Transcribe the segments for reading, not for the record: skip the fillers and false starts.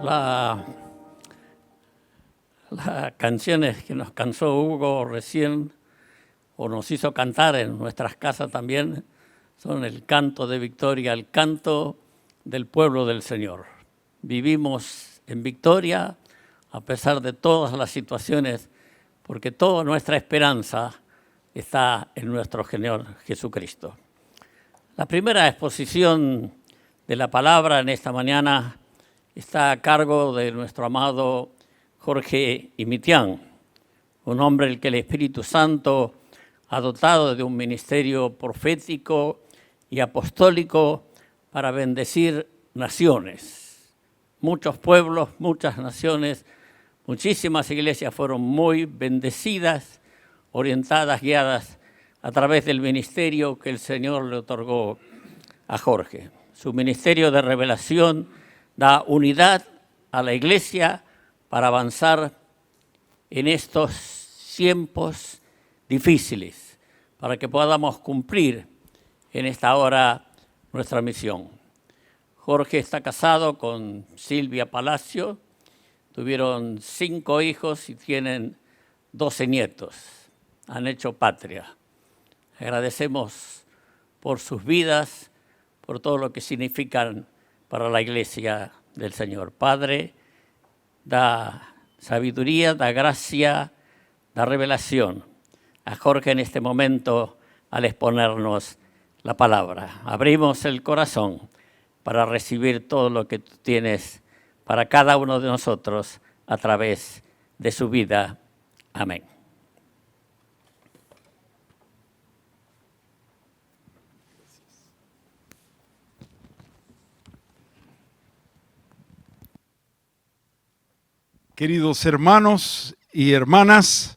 Las canciones que nos cansó Hugo recién, o nos hizo cantar en nuestras casas también, son el canto de victoria, el canto del pueblo del Señor. Vivimos en victoria a pesar de todas las situaciones, porque toda nuestra esperanza está en nuestro Señor Jesucristo. La primera exposición de la palabra en esta mañana está a cargo de nuestro amado Jorge Imitián, un hombre al que el Espíritu Santo ha dotado de un ministerio profético y apostólico para bendecir naciones. Muchos pueblos, muchas naciones, muchísimas iglesias fueron muy bendecidas, orientadas, guiadas a través del ministerio que el Señor le otorgó a Jorge. Su ministerio de revelación da unidad a la iglesia para avanzar en estos tiempos difíciles, para que podamos cumplir en esta hora nuestra misión. Jorge está casado con Silvia Palacio, tuvieron 5 hijos y tienen 12 nietos. Han hecho patria. Agradecemos por sus vidas, por todo lo que significan para la iglesia del Señor. Padre, da sabiduría, da gracia, da revelación a Jorge en este momento al exponernos la palabra. Abrimos el corazón para recibir todo lo que tú tienes para cada uno de nosotros a través de su vida. Amén. Queridos hermanos y hermanas,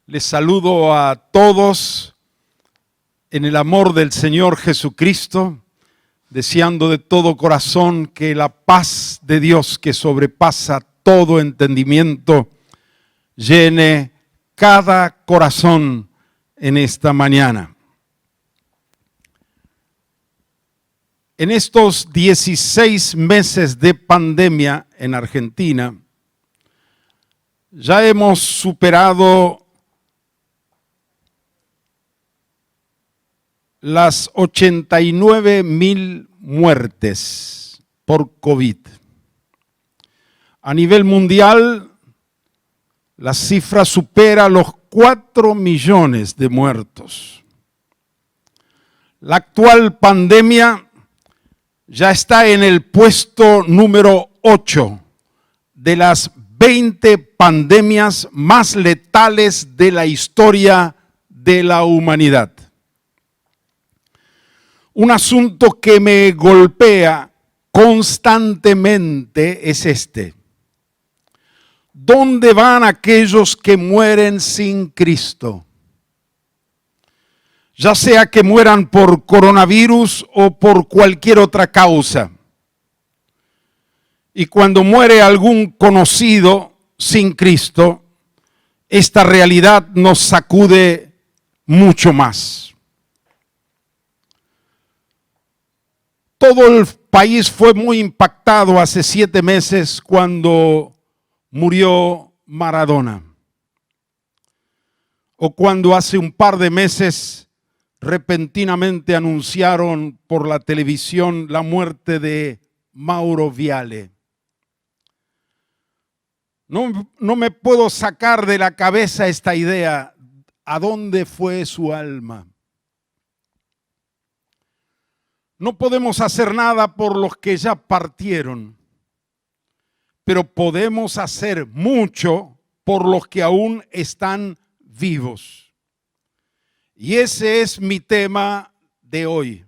les saludo a todos en el amor del Señor Jesucristo, deseando de todo corazón que la paz de Dios que sobrepasa todo entendimiento llene cada corazón en esta mañana. En estos 16 meses de pandemia en Argentina, ya hemos superado las 89.000 muertes por COVID. A nivel mundial, la cifra supera los 4 millones de muertos. La actual pandemia ya está en el puesto número 8 de las 20 pandemias más letales de la historia de la humanidad. Un asunto que me golpea constantemente es este. ¿Dónde van aquellos que mueren sin Cristo? Ya sea que mueran por coronavirus o por cualquier otra causa. Y cuando muere algún conocido sin Cristo, esta realidad nos sacude mucho más. Todo el país fue muy impactado hace 7 meses cuando murió Maradona. O cuando hace un par de meses repentinamente anunciaron por la televisión la muerte de Mauro Viale. No me puedo sacar de la cabeza esta idea. ¿A dónde fue su alma? No podemos hacer nada por los que ya partieron, pero podemos hacer mucho por los que aún están vivos. Y ese es mi tema de hoy.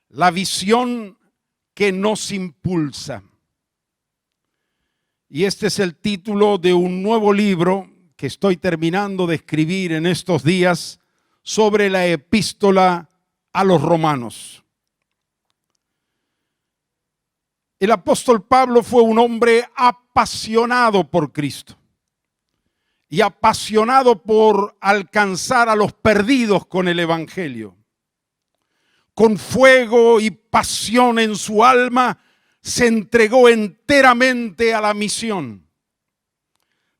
La visión que nos impulsa. Y este es el título de un nuevo libro que estoy terminando de escribir en estos días sobre la epístola a los romanos. El apóstol Pablo fue un hombre apasionado por Cristo y apasionado por alcanzar a los perdidos con el Evangelio. Con fuego y pasión en su alma, se entregó enteramente a la misión,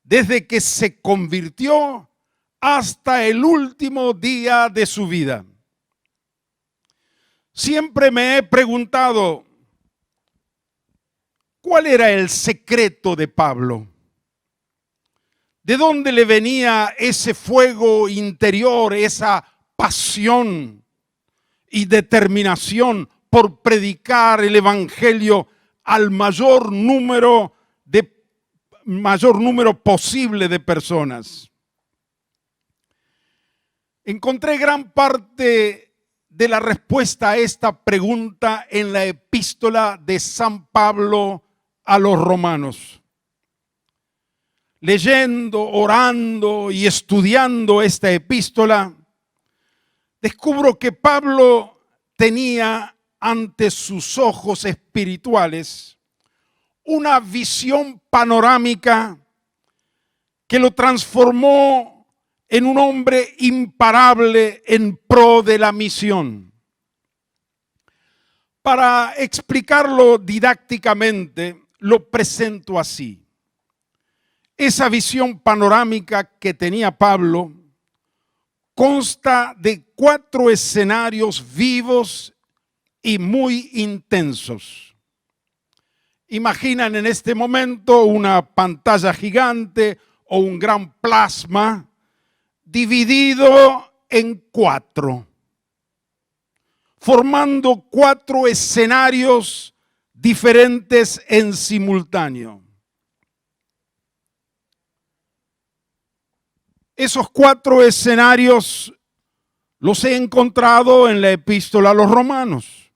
desde que se convirtió hasta el último día de su vida. Siempre me he preguntado, ¿cuál era el secreto de Pablo? ¿De dónde le venía ese fuego interior, esa pasión y determinación por predicar el evangelio al mayor número posible de personas? Encontré gran parte de la respuesta a esta pregunta en la epístola de San Pablo a los romanos. Leyendo, orando y estudiando esta epístola, descubro que Pablo tenía ante sus ojos espirituales una visión panorámica que lo transformó en un hombre imparable en pro de la misión. Para explicarlo didácticamente, lo presento así. Esa visión panorámica que tenía Pablo consta de 4 escenarios vivos y muy intensos. Imaginan en este momento una pantalla gigante o un gran plasma dividido en 4, formando 4 escenarios diferentes en simultáneo. Esos 4 escenarios los he encontrado en la epístola a los romanos.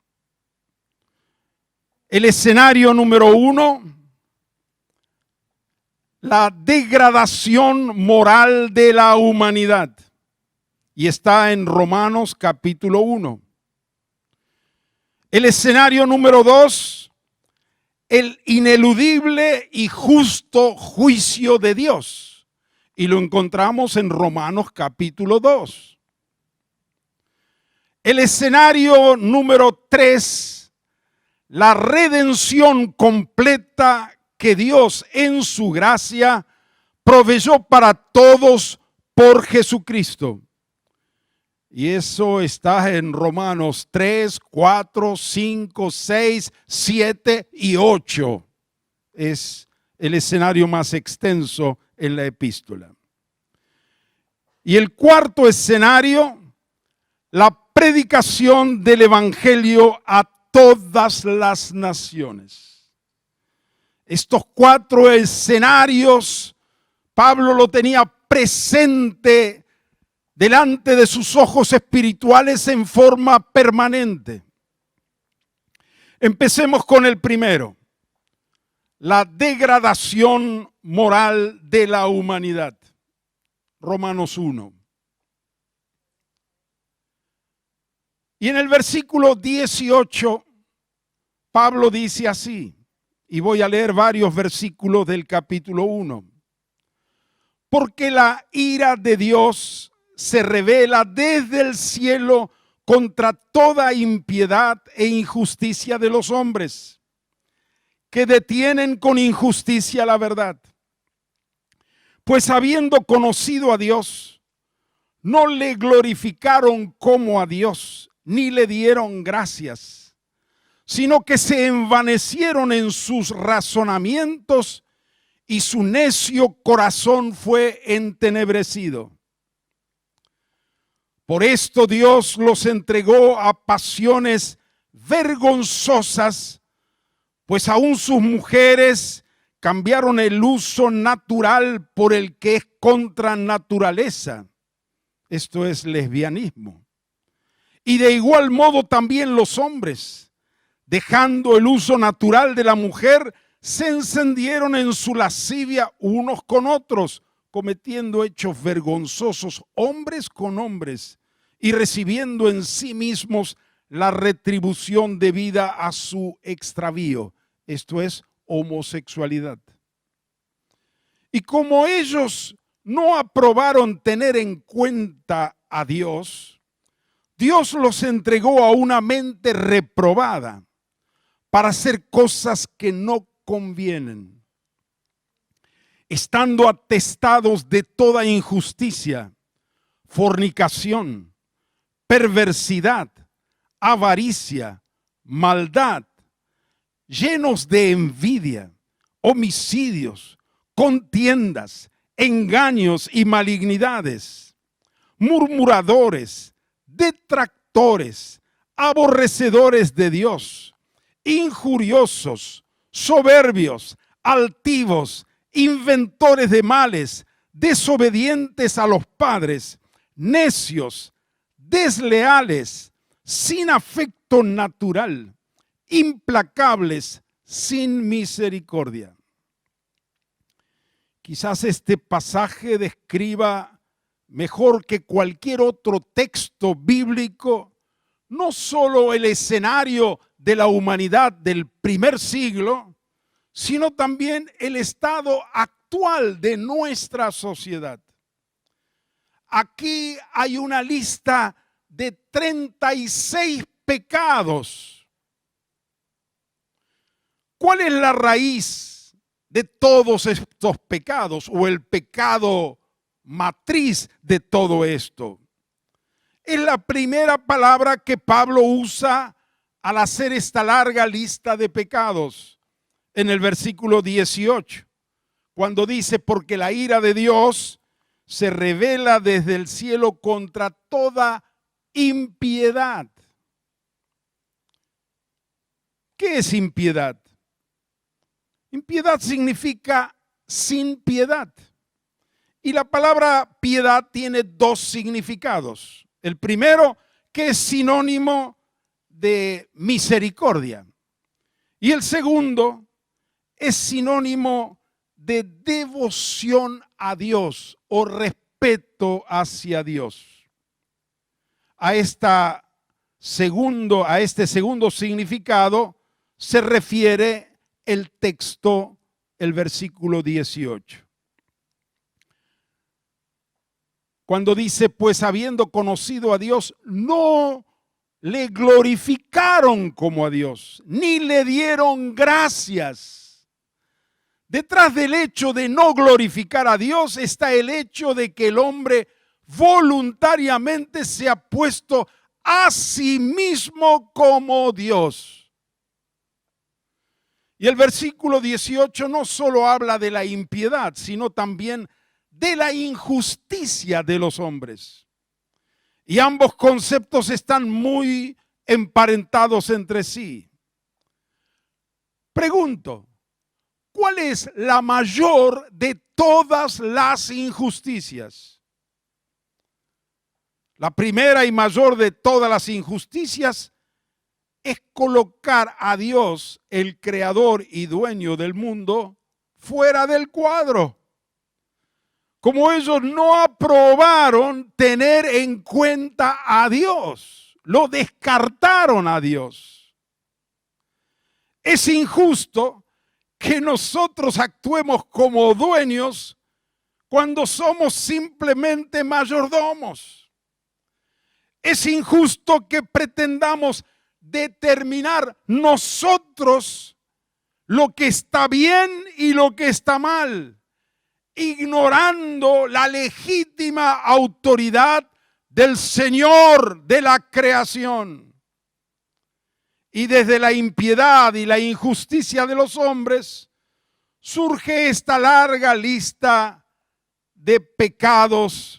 El escenario número 1, la degradación moral de la humanidad. Y está en Romanos capítulo 1. El escenario número 2, el ineludible y justo juicio de Dios. Y lo encontramos en Romanos capítulo 2. El escenario número 3, la redención completa que Dios en su gracia proveyó para todos por Jesucristo. Y eso está en Romanos 3, 4, 5, 6, 7 y 8. Es el escenario más extenso en la epístola. Y el cuarto escenario, la predicación del evangelio a todas las naciones. Estos 4 escenarios, Pablo lo tenía presente delante de sus ojos espirituales en forma permanente. Empecemos con el primero, la degradación moral de la humanidad. Romanos 1. Y en el versículo 18, Pablo dice así, y voy a leer varios versículos del capítulo 1. Porque la ira de Dios se revela desde el cielo contra toda impiedad e injusticia de los hombres, que detienen con injusticia la verdad. Pues habiendo conocido a Dios, no le glorificaron como a Dios, ni le dieron gracias, sino que se envanecieron en sus razonamientos y su necio corazón fue entenebrecido. Por esto Dios los entregó a pasiones vergonzosas, pues aún sus mujeres cambiaron el uso natural por el que es contra naturaleza. Esto es lesbianismo. Y de igual modo también los hombres, dejando el uso natural de la mujer, se encendieron en su lascivia unos con otros, cometiendo hechos vergonzosos hombres con hombres y recibiendo en sí mismos la retribución debida a su extravío. Esto es homosexualidad. Y como ellos no aprobaron tener en cuenta a Dios, Dios los entregó a una mente reprobada para hacer cosas que no convienen, estando atestados de toda injusticia, fornicación, perversidad, avaricia, maldad, llenos de envidia, homicidios, contiendas, engaños y malignidades, murmuradores, detractores, aborrecedores de Dios, injuriosos, soberbios, altivos, inventores de males, desobedientes a los padres, necios, desleales, sin afecto natural, implacables, sin misericordia. Quizás este pasaje describa mejor que cualquier otro texto bíblico no solo el escenario de la humanidad del primer siglo, sino también el estado actual de nuestra sociedad. Aquí hay una lista de 36 pecados. ¿Cuál es la raíz de todos estos pecados o el pecado matriz de todo esto? Es la primera palabra que Pablo usa al hacer esta larga lista de pecados en el versículo 18, cuando dice: porque la ira de Dios se revela desde el cielo contra toda impiedad. ¿Qué es impiedad? Impiedad significa sin piedad. Y la palabra piedad tiene dos significados. El primero, que es sinónimo de misericordia. Y el segundo, es sinónimo de devoción a Dios o respeto hacia Dios. A este segundo significado se refiere el texto, el versículo 18. Cuando dice: pues habiendo conocido a Dios, no le glorificaron como a Dios, ni le dieron gracias. Detrás del hecho de no glorificar a Dios está el hecho de que el hombre voluntariamente se ha puesto a sí mismo como Dios. Y el versículo 18 no solo habla de la impiedad, sino también de la injusticia de los hombres. Y ambos conceptos están muy emparentados entre sí. Pregunto, ¿cuál es la mayor de todas las injusticias? La primera y mayor de todas las injusticias es colocar a Dios, el creador y dueño del mundo, fuera del cuadro. Como ellos no aprobaron tener en cuenta a Dios, lo descartaron a Dios. Es injusto que nosotros actuemos como dueños cuando somos simplemente mayordomos. Es injusto que pretendamos determinar nosotros lo que está bien y lo que está mal, ignorando la legítima autoridad del Señor de la creación. Y desde la impiedad y la injusticia de los hombres surge esta larga lista de pecados.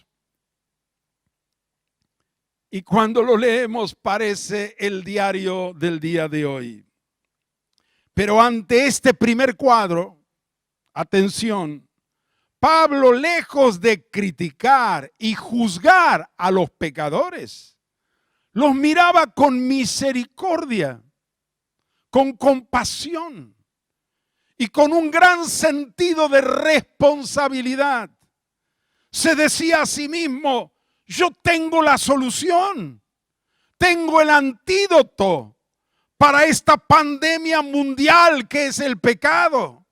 Y cuando lo leemos parece el diario del día de hoy. Pero ante este primer cuadro, atención, Pablo, lejos de criticar y juzgar a los pecadores, los miraba con misericordia, con compasión y con un gran sentido de responsabilidad. Se decía a sí mismo: yo tengo la solución, tengo el antídoto para esta pandemia mundial que es el pecado.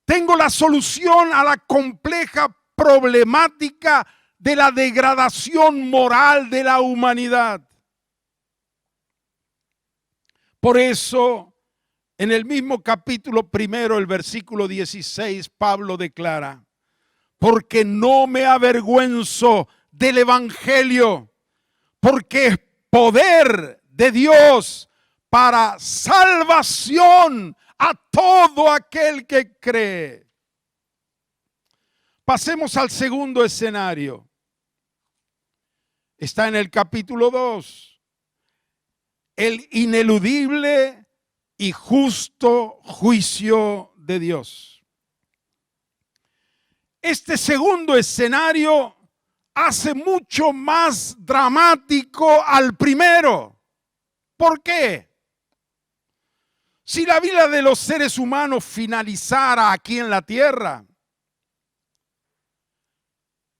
Tengo la solución a la compleja problemática de la degradación moral de la humanidad. Por eso En el mismo capítulo primero, el versículo 16, Pablo declara: porque no me avergüenzo del evangelio, porque es poder de Dios para salvación a todo aquel que cree. Pasemos al segundo escenario. Está en el capítulo 2. El ineludible y justo juicio de Dios. Este segundo escenario hace mucho más dramático al primero. ¿Por qué? Si la vida de los seres humanos finalizara aquí en la tierra,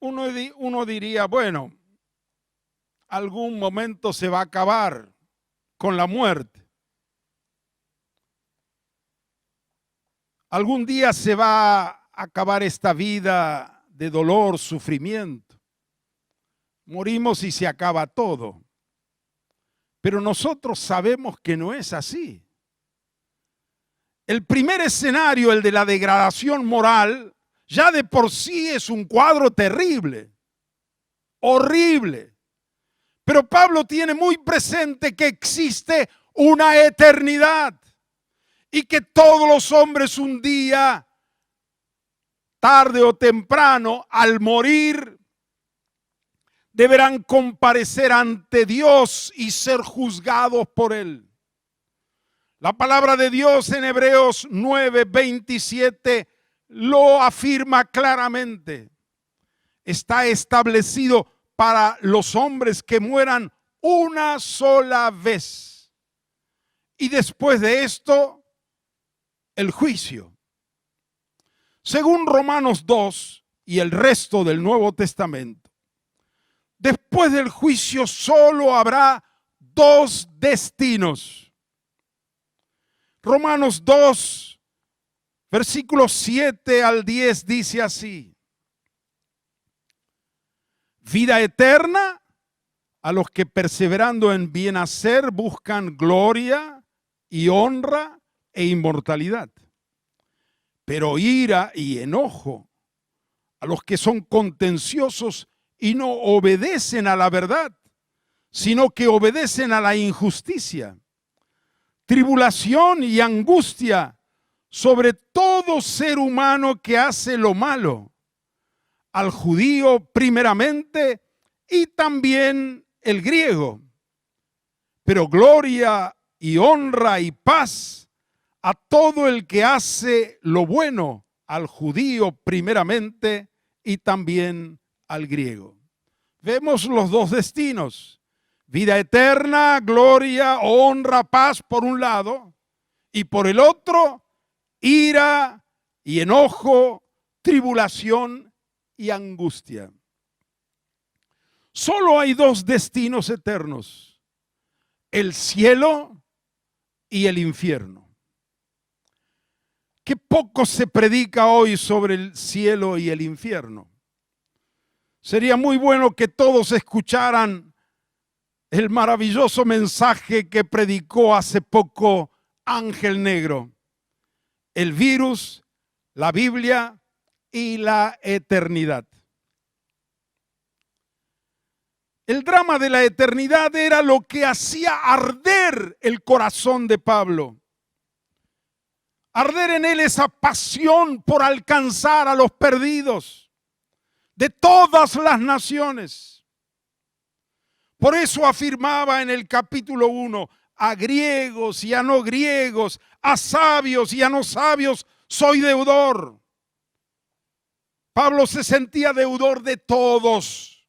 uno diría, bueno, algún momento se va a acabar con la muerte. Algún día se va a acabar esta vida de dolor, sufrimiento. Morimos y se acaba todo. Pero nosotros sabemos que no es así. El primer escenario, el de la degradación moral, ya de por sí es un cuadro terrible, horrible. Pero Pablo tiene muy presente que existe una eternidad y que todos los hombres un día, tarde o temprano, al morir, deberán comparecer ante Dios y ser juzgados por Él. La palabra de Dios en Hebreos 9:27 lo afirma claramente. Está establecido para los hombres que mueran una sola vez. Y después de esto, el juicio. Según Romanos 2 y el resto del Nuevo Testamento, después del juicio solo habrá dos destinos. Romanos 2, versículos 7 al 10 dice así: vida eterna a los que perseverando en bien hacer buscan gloria y honra e inmortalidad. Pero ira y enojo a los que son contenciosos y no obedecen a la verdad, sino que obedecen a la injusticia. Tribulación y angustia sobre todo ser humano que hace lo malo, al judío primeramente y también el griego. Pero gloria y honra y paz a todo el que hace lo bueno, al judío primeramente y también al griego. Vemos los dos destinos: vida eterna, gloria, honra, paz por un lado, y por el otro, ira y enojo, tribulación y angustia. Solo hay dos destinos eternos: el cielo y el infierno. Qué poco se predica hoy sobre el cielo y el infierno. Sería muy bueno que todos escucharan el maravilloso mensaje que predicó hace poco Ángel Negro: el virus, la Biblia y la eternidad. El drama de la eternidad era lo que hacía arder el corazón de Pablo. Arder en él esa pasión por alcanzar a los perdidos de todas las naciones. Por eso afirmaba en el capítulo 1, a griegos y a no griegos, a sabios y a no sabios, soy deudor. Pablo se sentía deudor de todos.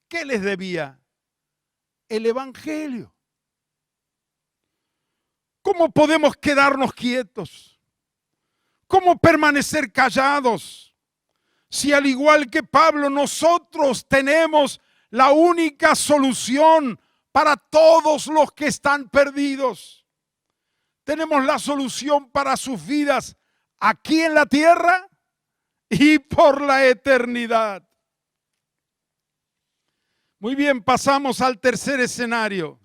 ¿Qué les debía? El evangelio. ¿Cómo podemos quedarnos quietos? ¿Cómo permanecer callados? Si al igual que Pablo nosotros tenemos la única solución para todos los que están perdidos. Tenemos la solución para sus vidas aquí en la tierra y por la eternidad. Muy bien, pasamos al tercer escenario.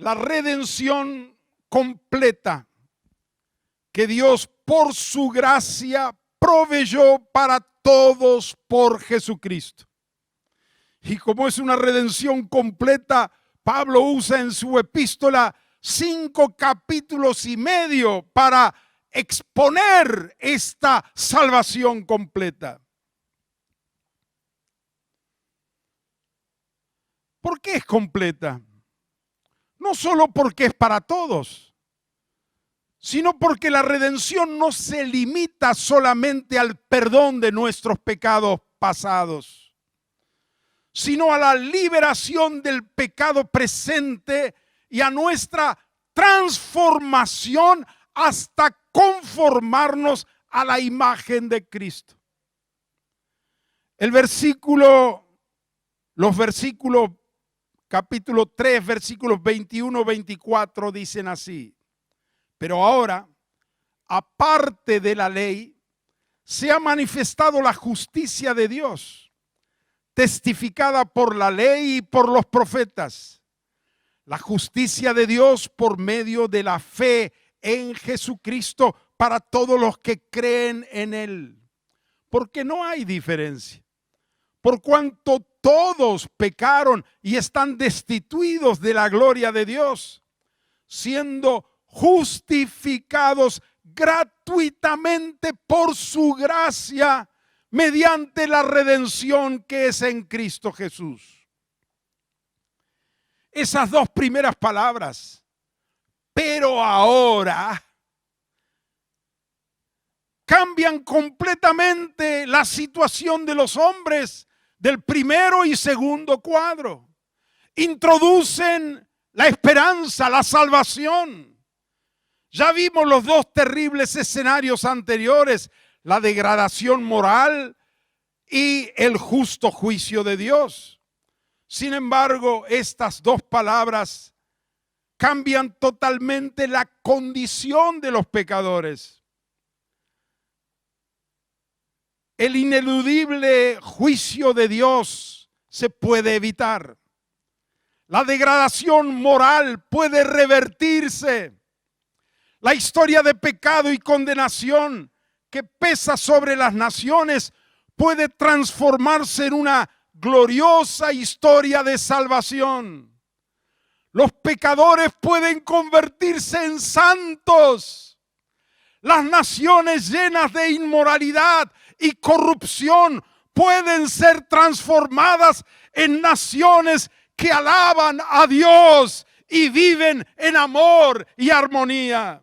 la redención completa que Dios por su gracia proveyó para todos por Jesucristo. Y como es una redención completa, Pablo usa en su epístola 5 capítulos y medio para exponer esta salvación completa. ¿Por qué es completa? No solo porque es para todos, sino porque la redención no se limita solamente al perdón de nuestros pecados pasados, sino a la liberación del pecado presente y a nuestra transformación hasta conformarnos a la imagen de Cristo. Los versículos capítulo 3, versículos 21-24 dicen así: pero ahora, aparte de la ley, se ha manifestado la justicia de Dios, testificada por la ley y por los profetas. La justicia de Dios por medio de la fe en Jesucristo para todos los que creen en Él. Porque no hay diferencia. Por cuanto todos pecaron y están destituidos de la gloria de Dios, siendo justificados gratuitamente por su gracia mediante la redención que es en Cristo Jesús. Esas dos primeras palabras, pero ahora, cambian completamente la situación de los hombres del primero y segundo cuadro. Introducen la esperanza, la salvación. Ya vimos los dos terribles escenarios anteriores, la degradación moral y el justo juicio de Dios. Sin embargo, estas dos palabras cambian totalmente la condición de los pecadores. El ineludible juicio de Dios se puede evitar. La degradación moral puede revertirse. La historia de pecado y condenación que pesa sobre las naciones puede transformarse en una gloriosa historia de salvación. Los pecadores pueden convertirse en santos. Las naciones llenas de inmoralidad y corrupción pueden ser transformadas en naciones que alaban a Dios y viven en amor y armonía.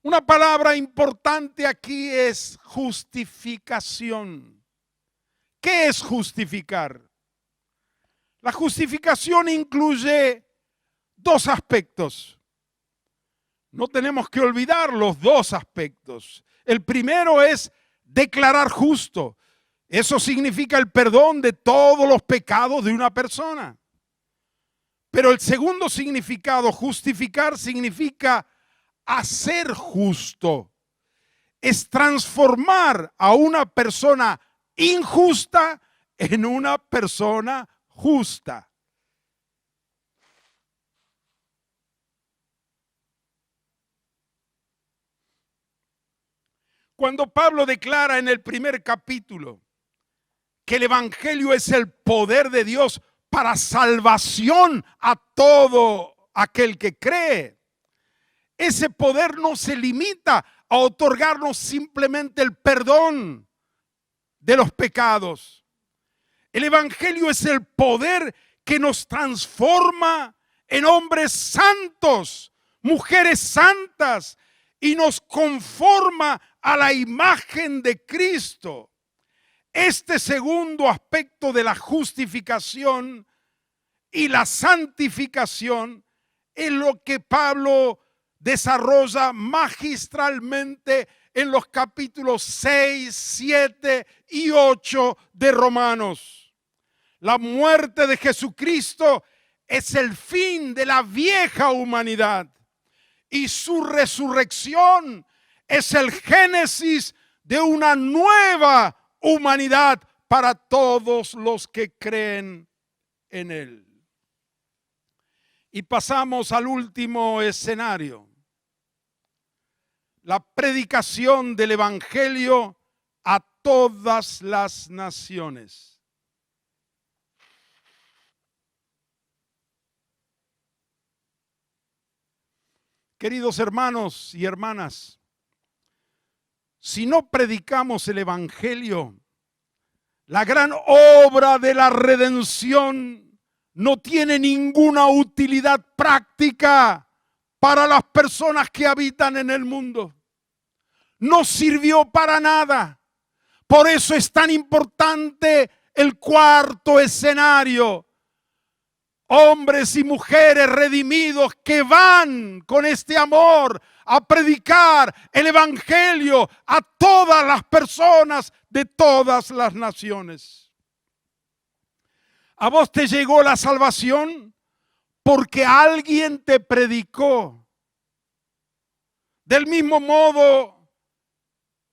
Una palabra importante aquí es justificación. ¿Qué es justificar? La justificación incluye dos aspectos. No tenemos que olvidar los dos aspectos. El primero es declarar justo. Eso significa el perdón de todos los pecados de una persona. Pero el segundo significado, justificar, significa hacer justo. Es transformar a una persona injusta en una persona justa. Cuando Pablo declara en el primer capítulo que el Evangelio es el poder de Dios para salvación a todo aquel que cree, ese poder no se limita a otorgarnos simplemente el perdón de los pecados. El Evangelio es el poder que nos transforma en hombres santos, mujeres santas, y nos conforma a la imagen de Cristo. Este segundo aspecto de la justificación y la santificación es lo que Pablo desarrolla magistralmente en los capítulos 6, 7 y 8 de Romanos. La muerte de Jesucristo es el fin de la vieja humanidad y su resurrección es el génesis de una nueva humanidad para todos los que creen en Él. Y pasamos al último escenario. La predicación del Evangelio a todas las naciones. Queridos hermanos y hermanas, si no predicamos el Evangelio, la gran obra de la redención no tiene ninguna utilidad práctica para las personas que habitan en el mundo. No sirvió para nada. Por eso es tan importante el cuarto escenario. Hombres y mujeres redimidos que van con este amor a predicar el Evangelio a todas las personas de todas las naciones. ¿A vos te llegó la salvación? Porque alguien te predicó. Del mismo modo,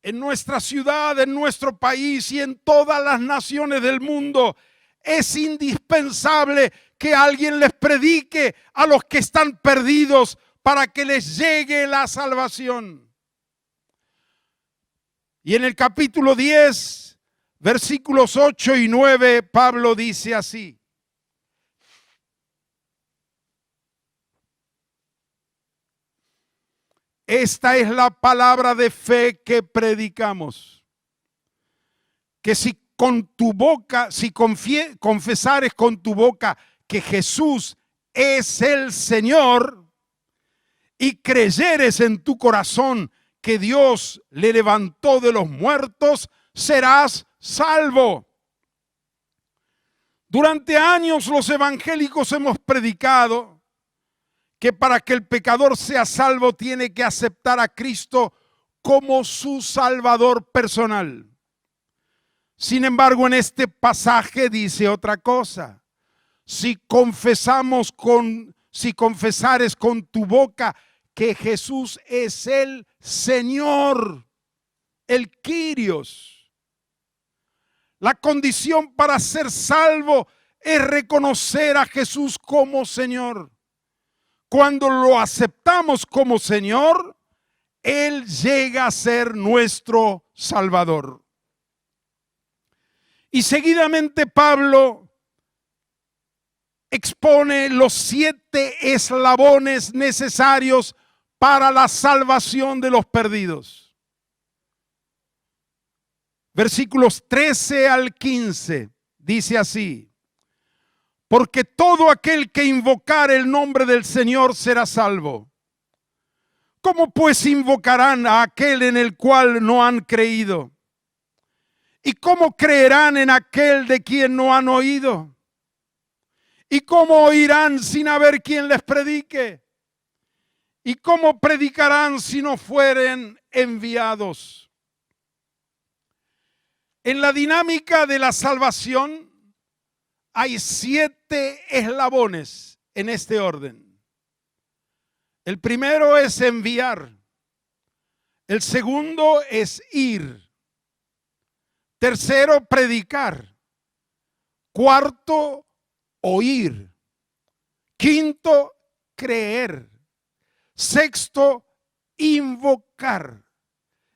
en nuestra ciudad, en nuestro país y en todas las naciones del mundo, es indispensable que alguien les predique a los que están perdidos para que les llegue la salvación. Y en el capítulo 10, versículos 8 y 9, Pablo dice así: esta es la palabra de fe que predicamos, que si con tu boca, confesares con tu boca que Jesús es el Señor y creyeres en tu corazón que Dios le levantó de los muertos, serás salvo. Durante años los evangélicos hemos predicado que para que el pecador sea salvo tiene que aceptar a Cristo como su Salvador personal. Sin embargo, en este pasaje dice otra cosa. Si confesares con tu boca que Jesús es el Señor, el Kyrios. La condición para ser salvo es reconocer a Jesús como Señor. Cuando lo aceptamos como Señor, Él llega a ser nuestro Salvador. Y seguidamente Pablo expone los 7 eslabones necesarios para la salvación de los perdidos. Versículos 13 al 15 dice así: porque todo aquel que invocar el nombre del Señor será salvo. ¿Cómo pues invocarán a aquel en el cual no han creído? ¿Y cómo creerán en aquel de quien no han oído? ¿Y cómo oirán sin haber quien les predique? ¿Y cómo predicarán si no fueren enviados? En la dinámica de la salvación hay 7 eslabones en este orden. El primero es enviar. El segundo es ir. Tercero, predicar. Cuarto, oír. Quinto, creer. Sexto, invocar.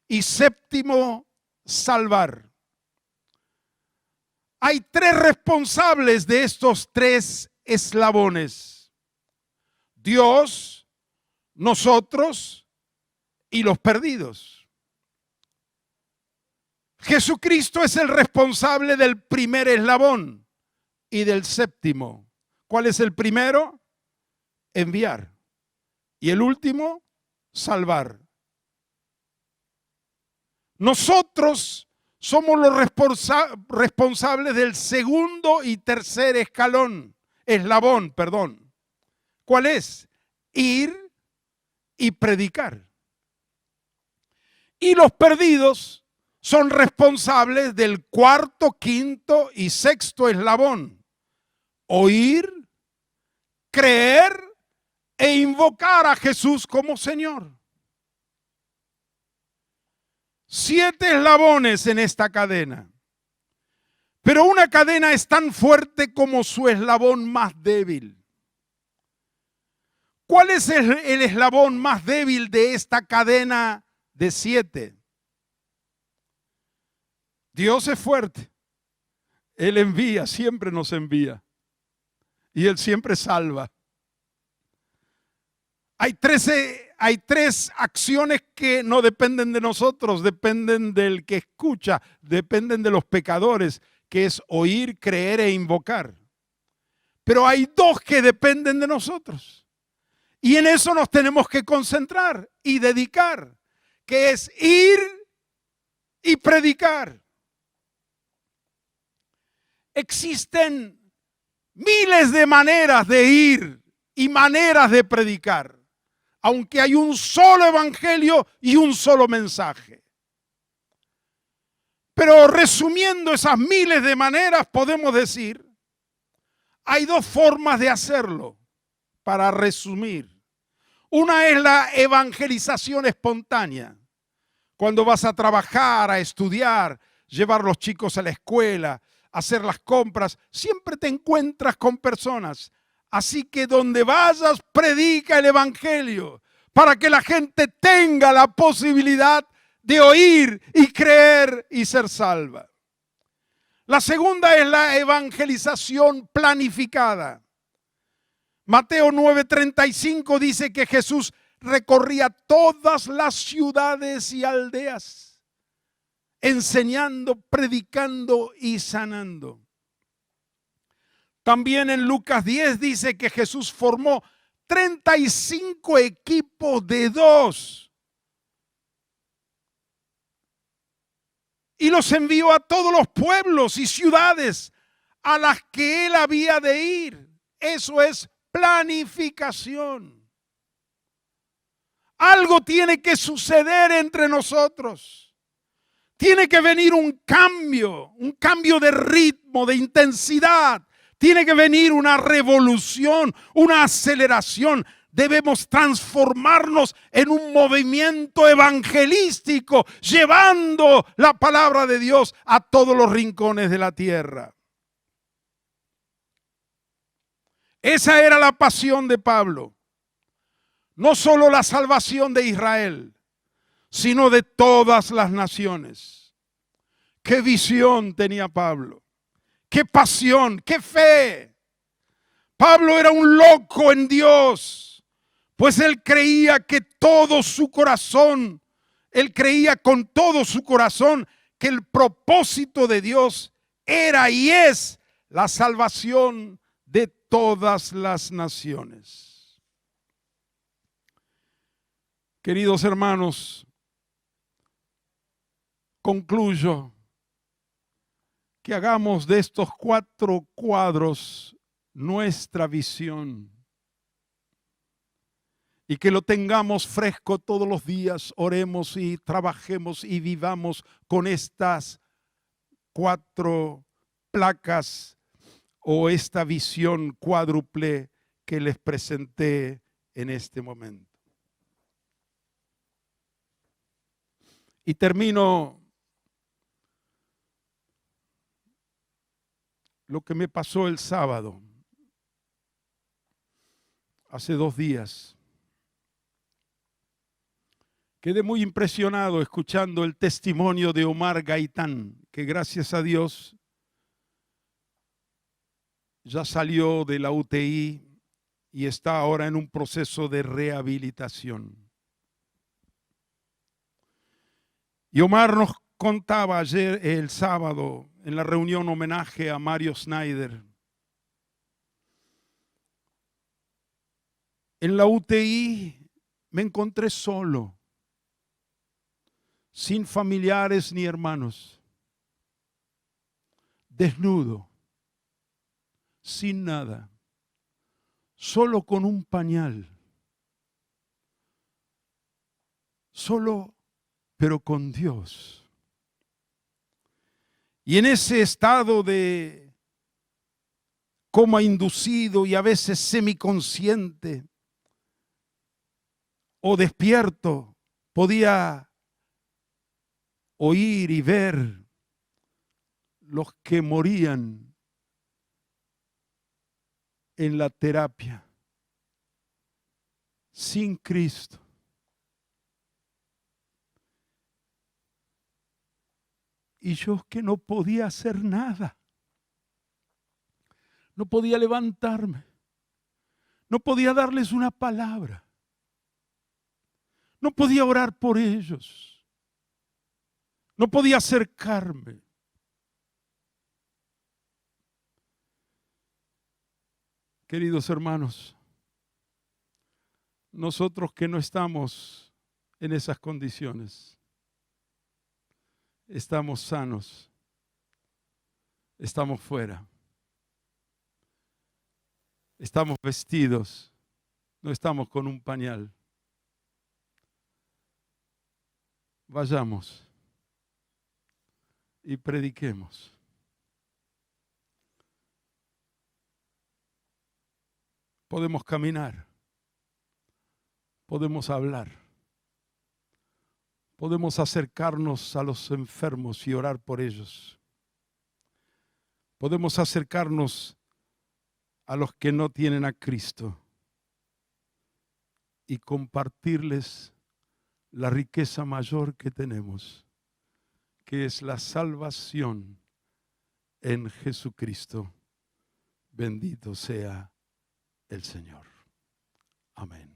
Y séptimo, salvar. Hay 3 responsables de estos 3 eslabones: Dios, nosotros y los perdidos. Jesucristo es el responsable del primer eslabón y del séptimo. ¿Cuál es el primero? Enviar. Y el último, salvar. Nosotros somos los responsables del segundo y tercer eslabón. ¿Cuál es? Ir y predicar. Y los perdidos son responsables del cuarto, quinto y sexto eslabón: oír, creer e invocar a Jesús como Señor. 7 eslabones en esta cadena. Pero una cadena es tan fuerte como su eslabón más débil. ¿Cuál es el eslabón más débil de esta cadena de 7? Dios es fuerte. Él envía, siempre nos envía. Y Él siempre salva. Hay tres acciones que no dependen de nosotros, dependen del que escucha, dependen de los pecadores, que es oír, creer e invocar. Pero hay 2 que dependen de nosotros. Y en eso nos tenemos que concentrar y dedicar, que es ir y predicar. Existen miles de maneras de ir y maneras de predicar, aunque hay un solo evangelio y un solo mensaje. Pero resumiendo esas miles de maneras, podemos decir, hay 2 formas de hacerlo, para resumir. Una es la evangelización espontánea. Cuando vas a trabajar, a estudiar, llevar a los chicos a la escuela, hacer las compras, siempre te encuentras con personas. Así que donde vayas, predica el evangelio para que la gente tenga la posibilidad de oír y creer y ser salva. La segunda es la evangelización planificada. Mateo 9:35 dice que Jesús recorría todas las ciudades y aldeas, enseñando, predicando y sanando. También en Lucas 10 dice que Jesús formó 35 equipos de 2 y los envió a todos los pueblos y ciudades a las que él había de ir. Eso es planificación. Algo tiene que suceder entre nosotros. Tiene que venir un cambio de ritmo, de intensidad. Tiene que venir una revolución, una aceleración. Debemos transformarnos en un movimiento evangelístico, llevando la palabra de Dios a todos los rincones de la tierra. Esa era la pasión de Pablo. No solo la salvación de Israel, sino de todas las naciones. Qué visión tenía Pablo. Qué pasión, qué fe. Pablo era un loco en Dios, pues él creía que todo su corazón, él creía con todo su corazón que el propósito de Dios era y es la salvación de todas las naciones. Queridos hermanos, concluyo que hagamos de estos 4 cuadros nuestra visión y que lo tengamos fresco todos los días, oremos y trabajemos y vivamos con estas 4 placas o esta visión cuádruple que les presenté en este momento. Y termino lo que me pasó el sábado, hace 2 días. Quedé muy impresionado escuchando el testimonio de Omar Gaitán, que gracias a Dios ya salió de la UTI y está ahora en un proceso de rehabilitación. Y Omar nos contaba ayer, el sábado, en la reunión homenaje a Mario Snyder. En la UTI me encontré solo, sin familiares ni hermanos, desnudo, sin nada, solo con un pañal, solo pero con Dios. Y en ese estado de coma inducido y a veces semiconsciente o despierto, podía oír y ver los que morían en la terapia. sin Cristo. Y yo que no podía hacer nada. No podía levantarme. No podía darles una palabra. No podía orar por ellos. No podía acercarme. Queridos hermanos, nosotros que no estamos en esas condiciones, estamos sanos, estamos fuera, estamos vestidos, no estamos con un pañal. Vayamos y prediquemos. Podemos caminar, podemos hablar, podemos acercarnos a los enfermos y orar por ellos. Podemos acercarnos a los que no tienen a Cristo y compartirles la riqueza mayor que tenemos, que es la salvación en Jesucristo. Bendito sea el Señor. Amén.